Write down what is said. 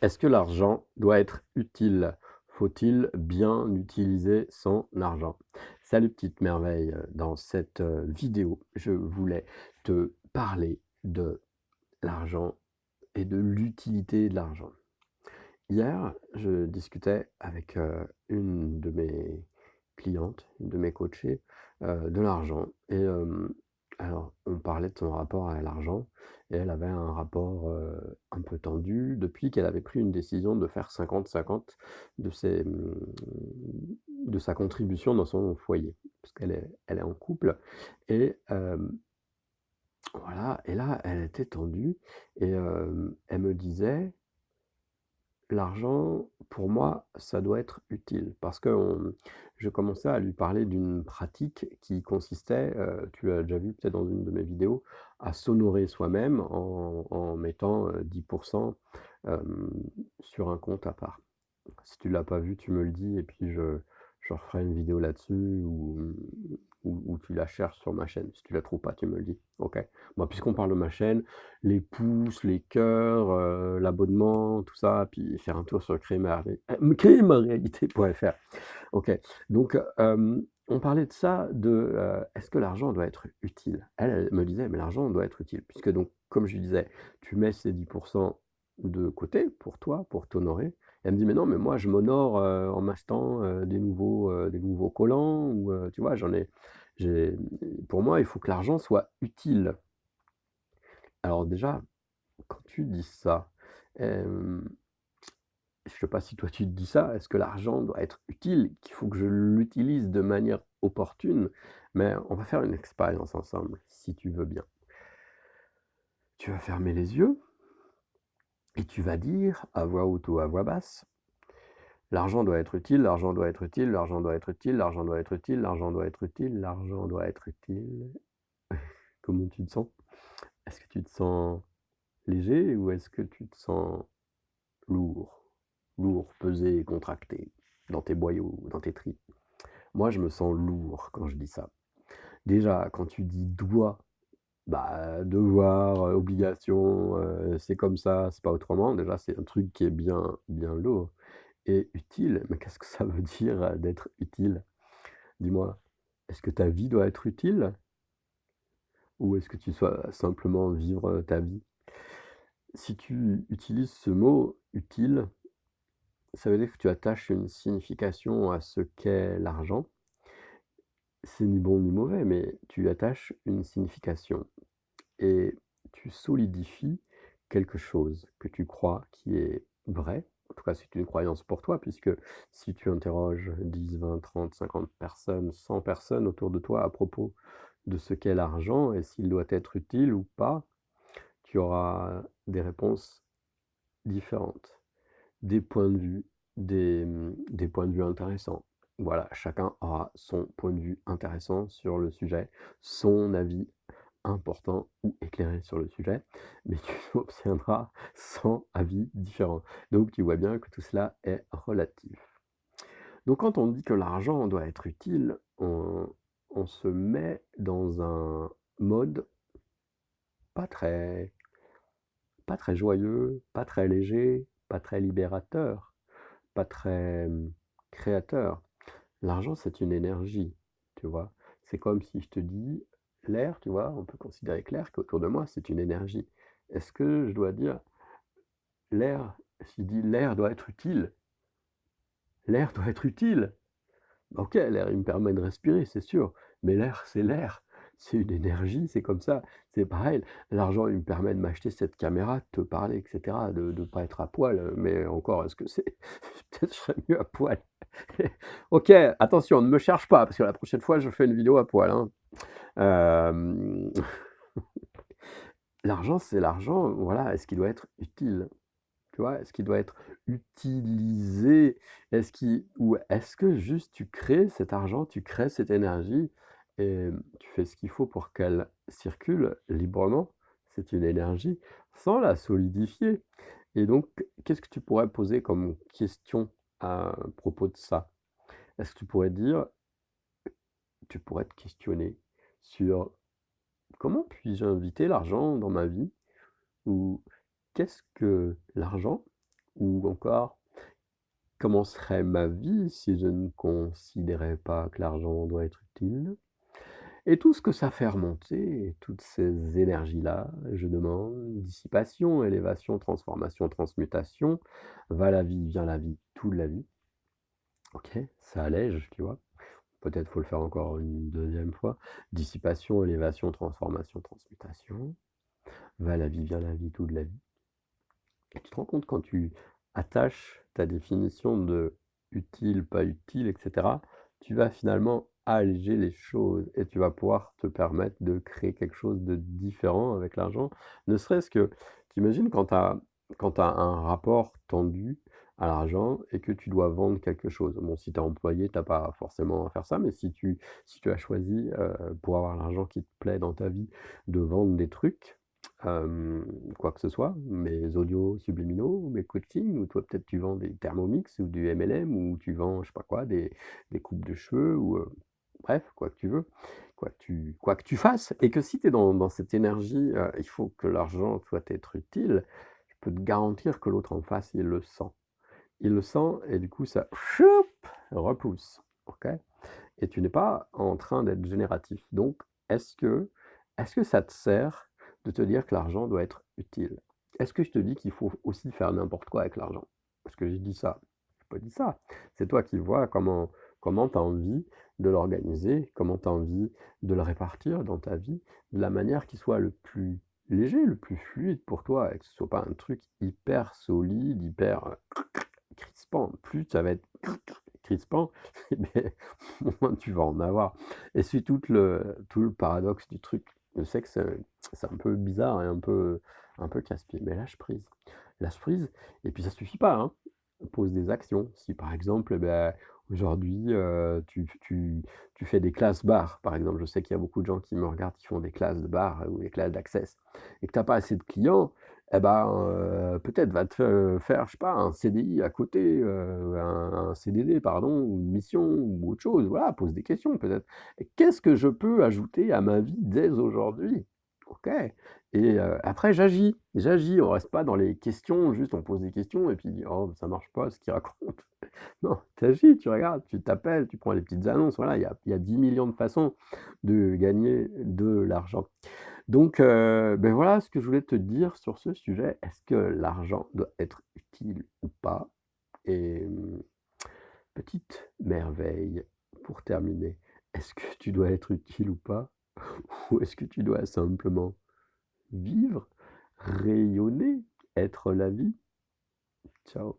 Est-ce que l'argent doit être utile? Faut-il bien utiliser son argent? Salut petite merveille, dans cette, vidéo, je voulais te parler de l'argent et de l'utilité de l'argent. Hier, je discutais avec, une de mes clientes, une de mes coachées, de l'argent et alors on parlait de son rapport à l'argent et elle avait un rapport, un peu tendu depuis qu'elle avait pris une décision de faire 50-50 de de sa contribution dans son foyer. Parce qu'elle est en couple et voilà et là, elle était tendue et elle me disait: «L'argent, pour moi, ça doit être utile» parce que je commençais à lui parler d'une pratique qui consistait, tu as déjà vu peut-être dans une de mes vidéos, à s'honorer soi-même en mettant, 10 hem, sur un compte à part. Si tu l'as pas vu, tu me le dis et puis je referai une vidéo là-dessus ou tu la cherches sur ma chaîne. Si tu la trouves pas, tu me le dis, OK? Bon, puisqu'on parle de ma chaîne, les pouces, les cœurs, l'abonnement, tout ça, puis faire un tour sur créer-ma-réalité.fr. OK. Donc, on parlait de ça, est-ce que l'argent doit être utile? Elle me disait: «Mais l'argent doit être utile» puisque donc, comme je lui disais, tu mets ces 10 de côté pour toi, pour t'honorer. Elle me dit: «Mais non, mais moi je m'honore, en m'achetant, des nouveaux collants ou, tu vois? J'ai pour moi, il faut que l'argent soit utile». Alors déjà, quand tu dis ça, hem, je sais pas si toi tu te dis ça, est-ce que l'argent doit être utile, qu'il faut que je l'utilise de manière opportune? Mais on va faire une expérience ensemble, si tu veux bien. Tu vas fermer les yeux et tu vas dire à voix haute ou à voix basse: «L'argent doit être utile, l'argent doit être utile, l'argent doit être utile, l'argent doit être utile, l'argent doit être utile, l'argent doit être utile». Comment tu te sens? Est-ce que tu te sens léger ou est-ce que tu te sens lourd? Lourd, pesé et contracté dans tes boyaux, dans tes tripes? Moi, je me sens lourd quand je dis ça. Déjà, quand tu dis «doit», bah, devoir, obligation, c'est comme ça, c'est pas autrement. Déjà, c'est un truc qui est bien bien lourd et utile. Mais qu'est-ce que ça veut dire, d'être utile? Dis-moi, est-ce que ta vie doit être utile? Ou est-ce que tu dois simplement vivre, ta vie? Si tu utilises ce mot «utile», ça veut dire que tu attaches une signification à ce qu'est l'argent. C'est ni bon ni mauvais, mais tu attaches une signification et tu solidifies quelque chose que tu crois qui est vrai. En tout cas, c'est une croyance pour toi, puisque si tu interroges 10, 20, 30, 50 personnes, 100 personnes autour de toi à propos de ce qu'est l'argent et s'il doit être utile ou pas, tu auras des réponses différentes, des points de vue, des points de vue intéressants. Voilà, chacun aura son point de vue intéressant sur le sujet, son avis important ou éclairé sur le sujet, mais tu obtiendras 100 avis différents. Donc tu vois bien que tout cela est relatif. Donc quand on dit que l'argent doit être utile, on se met dans un mode pas très pas très joyeux, pas très léger, pas très libérateur, pas très, créateur. L'argent, c'est une énergie, tu vois? C'est comme si je te dis: «L'air», tu vois? On peut considérer que l'air qui est autour de moi, c'est une énergie. Est-ce que je dois dire: «L'air», si je dis: «L'air doit être utile», l'air doit être utile. OK, l'air, il me permet de respirer, c'est sûr, mais l'air, c'est une énergie, c'est comme ça. C'est pareil, l'argent, il me permet de m'acheter cette caméra, de te parler et cetera, de pas être à poil, mais encore, est-ce que c'est peut-être je serais mieux à poil. OK, attention, ne me cherche pas, parce que la prochaine fois, je fais une vidéo à poil, hein. Hem, l'argent, c'est l'argent, voilà, est-ce qu'il doit être utile? Tu vois? Est-ce qu'il doit être utilisé? Est-ce que juste tu crées cet argent, tu crées cette énergie et tu fais ce qu'il faut pour qu'elle circule librement, c'est une énergie, sans la solidifier et donc qu'est-ce que tu pourrais poser comme question à propos de ça? Est-ce que tu pourrais te questionner sur: «Comment puis-je inviter l'argent dans ma vie?» ou «Qu'est-ce que l'argent?» Ou encore: «Comment serait ma vie si je ne considérais pas que l'argent doit être utile?» Et tout ce que ça fait remonter, toutes ces énergies-là, je demande: dissipation, élévation, transformation, transmutation, va la vie, vient la vie, tout de la vie. OK, ça allège, tu vois? Peut-être faut le faire encore une deuxième fois. Dissipation, élévation, transformation, transmutation, va la vie, vient la vie, tout de la vie. Et tu te rends compte quand tu attaches ta définition de utile, pas utile, et cetera, tu vas finalement alléger les choses et tu vas pouvoir te permettre de créer quelque chose de différent avec l'argent. Ne serait-ce que, tu imagines quand tu as un rapport tendu à l'argent et que tu dois vendre quelque chose. Bon, si tu es employé, tu as pas forcément à faire ça, mais si tu as choisi, pour avoir l'argent qui te plaît dans ta vie, de vendre des trucs, quoi que ce soit, mes audios subliminaux, mes coachings, ou toi peut-être tu vends des Thermomix ou du MLM, ou tu vends je sais pas quoi, des coupes de cheveux, ou bref, quoi que tu veux, quoi que tu fasses, et que si tu es dans cette énergie, il faut que l'argent soit être utile, je peux te garantir que l'autre en face, il le sent. Il le sent et du coup ça choup, repousse, OK? Et tu n'es pas en train d'être génératif. Donc, est-ce que est-ce que ça te sert de te dire que l'argent doit être utile? Est-ce que je te dis qu'il faut aussi faire n'importe quoi avec l'argent? Parce que j'ai dit ça? J'ai pas dit ça. C'est toi qui vois comment tu as envie de l'organiser, comment tu as envie de le répartir dans ta vie, de la manière qui soit le plus léger, le plus fluide pour toi, et que ce soit pas un truc hyper solide, hyper, crispant. Plus ça va être crispant, mais moins tu vas en avoir. Et c'est tout le paradoxe du truc. Je sais que c'est un peu bizarre et un peu casse-pied, mais lâche prise. Lâche prise, et puis ça suffit pas, hein. Pose des actions. Si par exemple, aujourd'hui, tu fais des classes bar, par exemple, je sais qu'il y a beaucoup de gens qui me regardent, qui font des classes de bar ou des classes d'access, et que tu as pas assez de clients, et ben, peut-être va te faire, je sais pas, un CDI à côté, un CDD pardon, ou une mission ou autre chose. Voilà, pose des questions peut-être. Et qu'est-ce que je peux ajouter à ma vie dès aujourd'hui? OK. Et après j'agis, on reste pas dans les questions, juste on pose des questions et puis: «Oh ça marche pas ce qu'il raconte». Non, tu agis, tu regardes, tu t'appelles, tu prends les petites annonces, voilà, il y a 10 millions de façons de gagner de l'argent. Donc beh, voilà ce que je voulais te dire sur ce sujet. Est-ce que l'argent doit être utile ou pas? Et petite merveille pour terminer, est-ce que tu dois être utile ou pas? Ou est-ce que tu dois simplement vivre, rayonner, être la vie? Ciao.